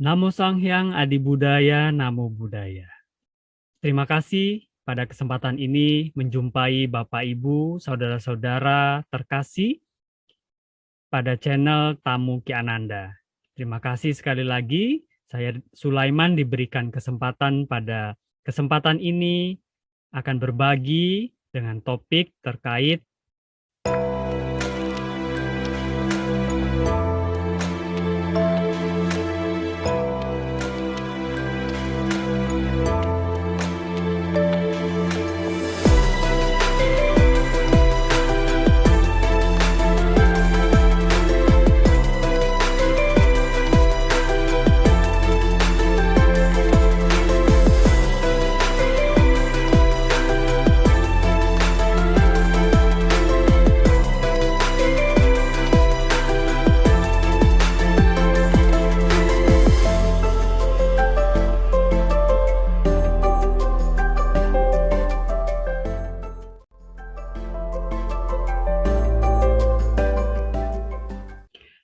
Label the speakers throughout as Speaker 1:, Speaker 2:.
Speaker 1: Namo Sang Hyang Adi Budaya, Namo Buddhaya. Terima kasih pada kesempatan ini menjumpai Bapak Ibu, saudara-saudara terkasih pada channel Tamu Ki Ananda. Terima kasih sekali lagi. Saya Sulaiman diberikan kesempatan pada kesempatan ini akan berbagi dengan topik terkait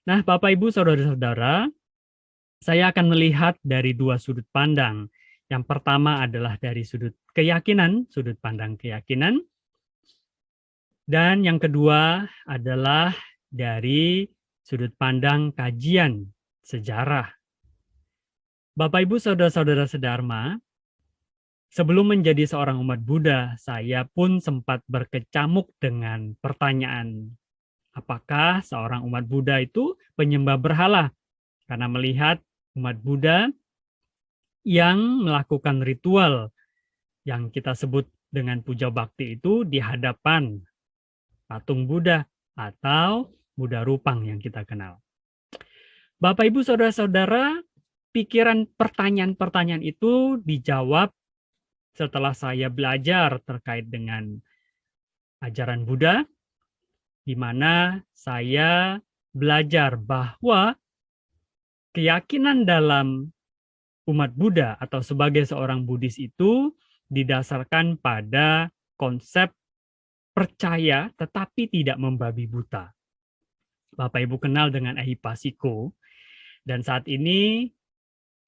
Speaker 1: Nah, Bapak Ibu saudara-saudara, saya akan melihat dari dua sudut pandang. Yang pertama adalah dari sudut keyakinan, sudut pandang keyakinan. Dan yang kedua adalah dari sudut pandang kajian sejarah. Bapak Ibu saudara-saudara sedharma, sebelum menjadi seorang umat Buddha, saya pun sempat berkecamuk dengan pertanyaan, apakah seorang umat Buddha itu penyembah berhala? Karena melihat umat Buddha yang melakukan ritual yang kita sebut dengan puja bakti itu di hadapan patung Buddha atau Buddha Rupang yang kita kenal. Bapak, Ibu, Saudara-saudara, pikiran pertanyaan-pertanyaan itu dijawab setelah saya belajar terkait dengan ajaran Buddha, di mana saya belajar bahwa keyakinan dalam umat Buddha atau sebagai seorang Buddhis itu didasarkan pada konsep percaya tetapi tidak membabi buta. Bapak Ibu kenal dengan Ahipasiko, dan saat ini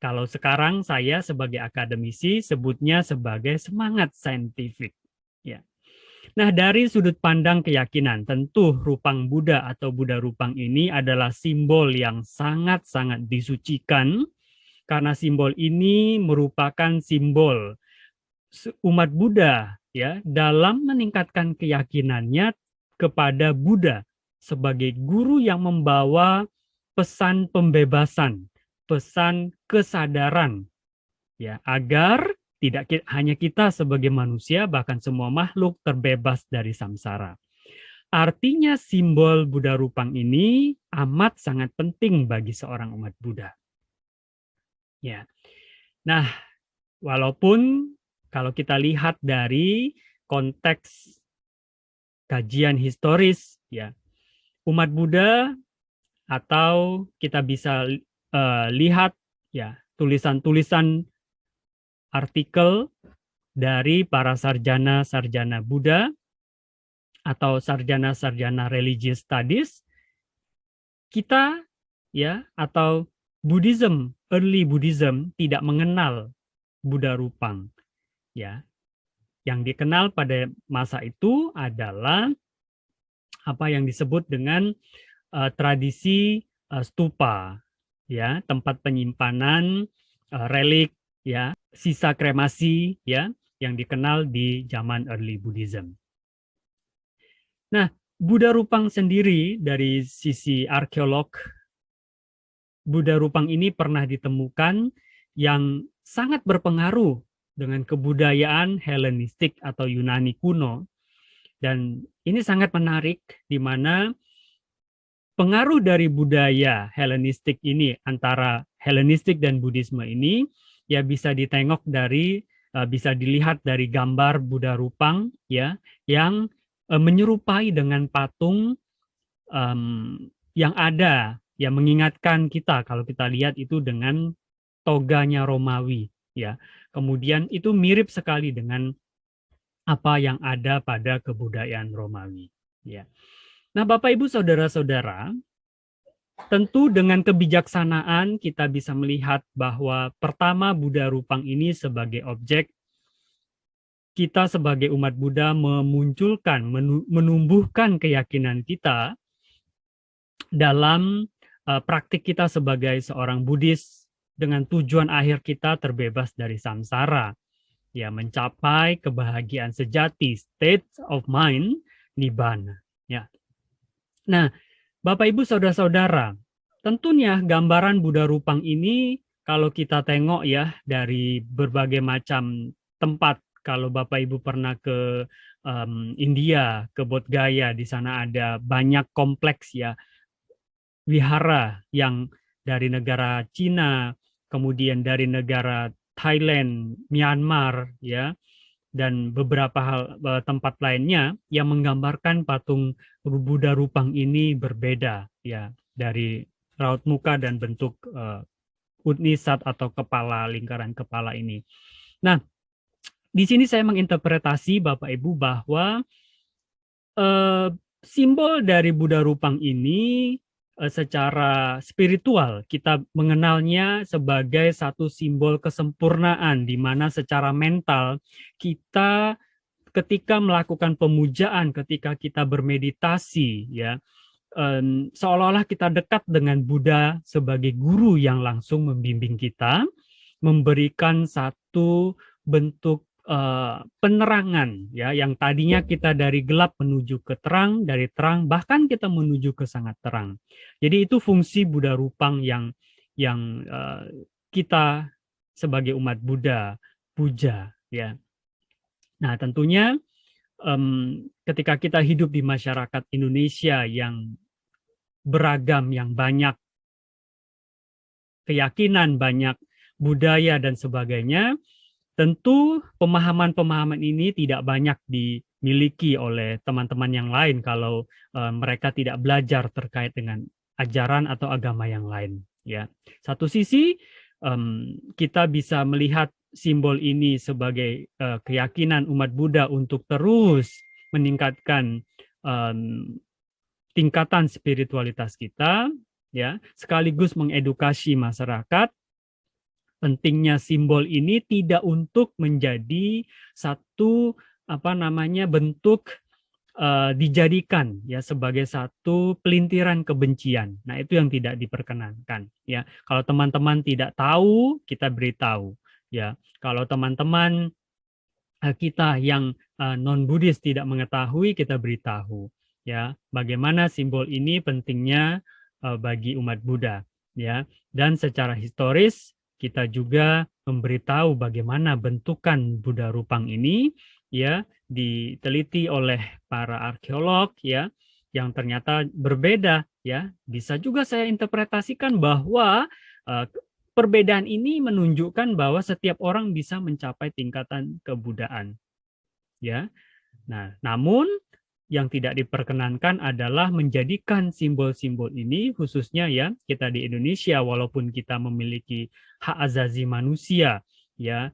Speaker 1: kalau sekarang saya sebagai akademisi sebutnya sebagai semangat saintifik. Ya. Nah, dari sudut pandang keyakinan, tentu Rupang Buddha atau Buddha Rupang ini adalah simbol yang sangat-sangat disucikan, karena simbol ini merupakan simbol umat Buddha ya dalam meningkatkan keyakinannya kepada Buddha sebagai guru yang membawa pesan pembebasan, pesan kesadaran ya agar tidak hanya kita sebagai manusia, bahkan semua makhluk terbebas dari samsara. Artinya simbol Buddha Rupang ini amat sangat penting bagi seorang umat Buddha. Ya. Nah, walaupun kalau kita lihat dari konteks kajian historis, ya, umat Buddha atau kita bisa lihat ya tulisan-tulisan artikel dari para sarjana-sarjana Buddha atau sarjana-sarjana religious studies, kita ya atau Buddhism, early Buddhism tidak mengenal Buddha Rupang. Ya. Yang dikenal pada masa itu adalah apa yang disebut dengan tradisi stupa, ya, tempat penyimpanan relik, ya, sisa kremasi, ya, yang dikenal di zaman early Buddhism. Nah, Buddha Rupang sendiri dari sisi arkeolog, Buddha Rupang ini pernah ditemukan yang sangat berpengaruh dengan kebudayaan Helenistik atau Yunani kuno. Dan ini sangat menarik di mana pengaruh dari budaya Helenistik ini antara Helenistik dan Buddhisme ini ya bisa ditengok dari bisa dilihat dari gambar Buddha Rupang ya yang menyerupai dengan patung yang ada yang mengingatkan kita kalau kita lihat itu dengan toganya Romawi ya. Kemudian itu mirip sekali dengan apa yang ada pada kebudayaan Romawi ya. Nah, Bapak Ibu saudara-saudara, tentu dengan kebijaksanaan kita bisa melihat bahwa pertama Buddha Rupang ini sebagai objek, kita sebagai umat Buddha memunculkan, menumbuhkan keyakinan kita dalam praktik kita sebagai seorang Buddhis dengan tujuan akhir kita terbebas dari samsara, ya, mencapai kebahagiaan sejati, state of mind, nibbana, ya. Nah, Bapak Ibu saudara-saudara, tentunya gambaran Buddha Rupang ini kalau kita tengok ya dari berbagai macam tempat, kalau Bapak Ibu pernah ke India, ke Bodh Gaya, di sana ada banyak kompleks ya, wihara yang dari negara Cina, kemudian dari negara Thailand, Myanmar, ya, dan beberapa tempat lainnya yang menggambarkan patung Buddha Rupang ini berbeda, ya, dari raut muka dan bentuk Upanisad atau kepala, lingkaran kepala ini. Nah, di sini saya menginterpretasi Bapak Ibu bahwa simbol dari Buddha Rupang ini secara spiritual kita mengenalnya sebagai satu simbol kesempurnaan, di mana secara mental kita ketika melakukan pemujaan, ketika kita bermeditasi, ya, seolah-olah kita dekat dengan Buddha sebagai guru yang langsung membimbing kita, memberikan satu bentuk penerangan, ya, yang tadinya kita dari gelap menuju ke terang, dari terang bahkan kita menuju ke sangat terang. Jadi itu fungsi Buddha Rupang yang kita sebagai umat Buddha puja, ya. Nah, tentunya ketika kita hidup di masyarakat Indonesia yang beragam, yang banyak keyakinan, banyak budaya dan sebagainya, tentu pemahaman-pemahaman ini tidak banyak dimiliki oleh teman-teman yang lain kalau mereka tidak belajar terkait dengan ajaran atau agama yang lain. Ya, satu sisi kita bisa melihat simbol ini sebagai keyakinan umat Buddha untuk terus meningkatkan tingkatan spiritualitas kita, ya, sekaligus mengedukasi masyarakat. Pentingnya simbol ini tidak untuk menjadi satu bentuk dijadikan ya sebagai satu pelintiran kebencian. Nah, itu yang tidak diperkenankan, ya. Kalau teman-teman tidak tahu, kita beritahu, ya. Kalau teman-teman kita yang non-Buddhis tidak mengetahui, kita beritahu, ya, bagaimana simbol ini pentingnya bagi umat Buddha, ya. Dan secara historis kita juga memberitahu bagaimana bentukan Buddha Rupang ini, ya, diteliti oleh para arkeolog, ya, yang ternyata berbeda, ya. Bisa juga saya interpretasikan bahwa perbedaan ini menunjukkan bahwa setiap orang bisa mencapai tingkatan kebudaan, ya. Nah, namun yang tidak diperkenankan adalah menjadikan simbol-simbol ini, khususnya ya kita di Indonesia, walaupun kita memiliki hak azazi manusia, ya,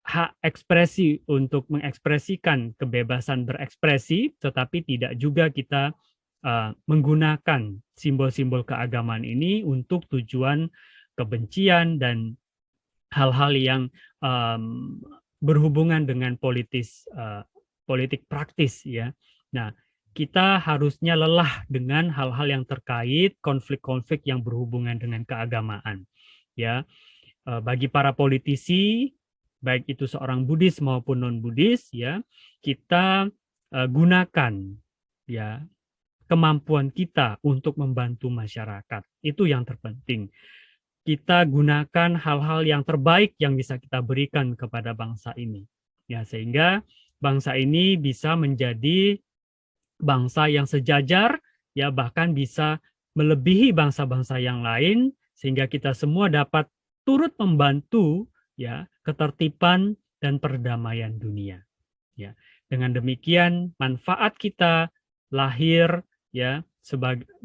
Speaker 1: hak ekspresi untuk mengekspresikan kebebasan berekspresi, tetapi tidak juga kita menggunakan simbol-simbol keagamaan ini untuk tujuan kebencian dan hal-hal yang berhubungan dengan politik praktis, ya. Nah, kita harusnya lelah dengan hal-hal yang terkait konflik-konflik yang berhubungan dengan keagamaan, ya. Bagi para politisi, baik itu seorang Buddhis maupun non-Buddhis, ya, kita gunakan, ya, kemampuan kita untuk membantu masyarakat. Itu yang terpenting. Kita gunakan hal-hal yang terbaik yang bisa kita berikan kepada bangsa ini, ya, sehingga bangsa ini bisa menjadi bangsa yang sejajar, ya, bahkan bisa melebihi bangsa-bangsa yang lain, sehingga kita semua dapat turut membantu, ya, ketertiban dan perdamaian dunia, ya. Dengan demikian manfaat kita lahir, ya,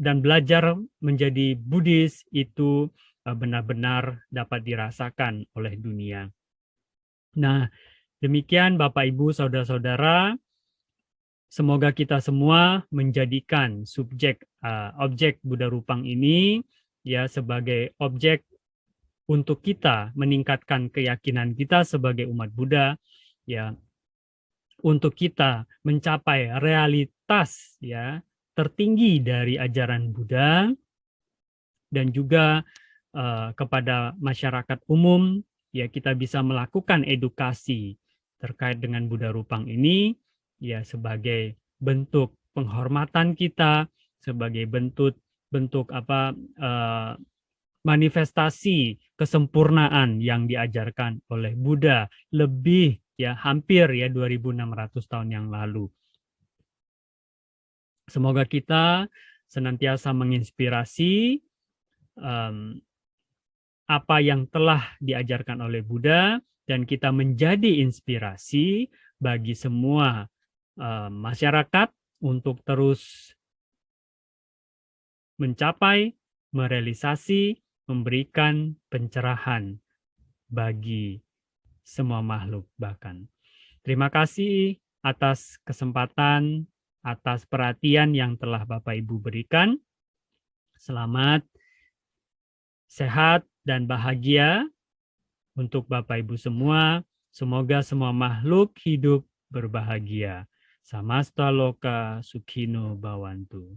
Speaker 1: dan belajar menjadi Buddhis itu benar-benar dapat dirasakan oleh dunia. Nah, demikian Bapak Ibu saudara-saudara, semoga kita semua menjadikan objek Buddha Rupang ini ya sebagai objek untuk kita meningkatkan keyakinan kita sebagai umat Buddha, ya untuk kita mencapai realitas ya tertinggi dari ajaran Buddha, dan juga kepada masyarakat umum ya kita bisa melakukan edukasi terkait dengan Buddha Rupang ini ya sebagai bentuk penghormatan kita, sebagai bentuk manifestasi kesempurnaan yang diajarkan oleh Buddha lebih ya hampir ya 2600 tahun yang lalu. Semoga kita senantiasa menginspirasi apa yang telah diajarkan oleh Buddha dan kita menjadi inspirasi bagi semua masyarakat untuk terus mencapai, merealisasi, memberikan pencerahan bagi semua makhluk bahkan. Terima kasih atas kesempatan, atas perhatian yang telah Bapak Ibu berikan. Selamat, sehat, dan bahagia untuk Bapak Ibu semua. Semoga semua makhluk hidup berbahagia. Samasta loka sukhino bhavantu.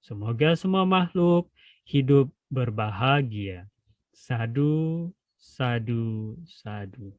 Speaker 1: Semoga semua makhluk hidup berbahagia. Sadu, sadu, sadu.